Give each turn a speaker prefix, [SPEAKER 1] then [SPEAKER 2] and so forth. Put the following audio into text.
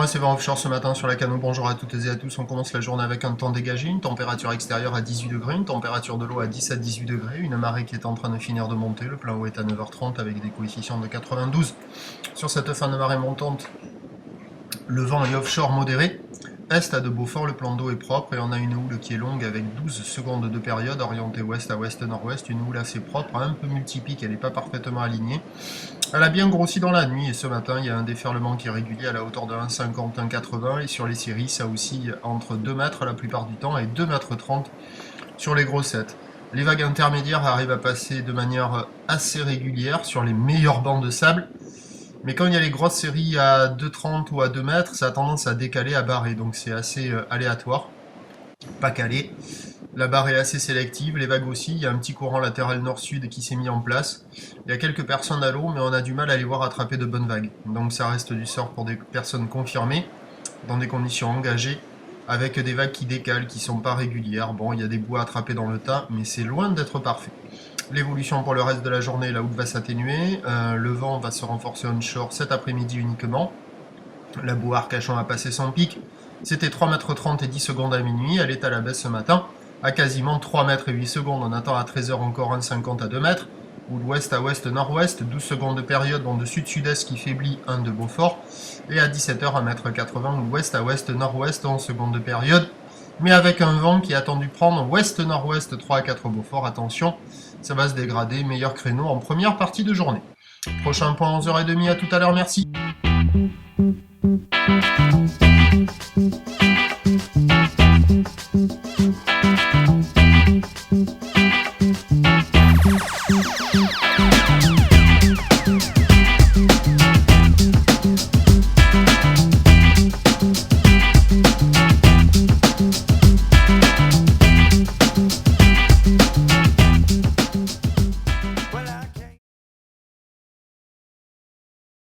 [SPEAKER 1] C'est vent offshore ce matin sur la Cano. Bonjour à toutes et à tous. On commence la journée avec un temps dégagé, une température extérieure à 18 degrés, une température de l'eau à 10 à 18 degrés, une marée qui est en train de finir de monter. Le plein eau est à 9h30 avec des coefficients de 92. Sur cette fin de marée montante, le vent est offshore modéré. Est à de Beaufort, le plan d'eau est propre et on a une houle qui est longue avec 12 secondes de période, orientée ouest à ouest-nord-ouest, une houle assez propre, un peu multipique, elle n'est pas parfaitement alignée. Elle a bien grossi dans la nuit et ce matin il y a un déferlement qui est régulier à la hauteur de 1,50, 1,80 et sur les séries ça oscille entre 2 mètres la plupart du temps et 2,30 mètres sur les grossettes. Les vagues intermédiaires arrivent à passer de manière assez régulière sur les meilleurs bancs de sable. Mais quand il y a les grosses séries à 2,30 ou à 2 mètres, ça a tendance à décaler, à barrer, donc c'est assez aléatoire, pas calé. La barre est assez sélective, les vagues aussi, il y a un petit courant latéral nord-sud qui s'est mis en place. Il y a quelques personnes à l'eau, mais on a du mal à les voir attraper de bonnes vagues. Donc ça reste du surf pour des personnes confirmées, dans des conditions engagées, avec des vagues qui décalent, qui sont pas régulières. Bon, il y a des bouts à attraper dans le tas, mais c'est loin d'être parfait. L'évolution pour le reste de la journée, la houle va s'atténuer, le vent va se renforcer onshore cet après-midi uniquement. La boue Arcachon a passé son pic, c'était 3,30 m et 10 secondes à minuit, elle est à la baisse ce matin, à quasiment 3 mètres et 8 secondes, on attend à 13h encore 1,50 à 2 mètres, ou l'ouest à ouest-nord-ouest, 12 secondes de période, vent de sud-sud-est qui faiblit 1 de Beaufort, et à 17h 1,80 m, ou l'ouest à ouest-nord-ouest, 11 secondes de période, mais avec un vent qui est attendu prendre ouest-nord-ouest 3 à 4 Beaufort, attention, ça va se dégrader, meilleur créneau en première partie de journée. Prochain point 11h30, à tout à l'heure, merci.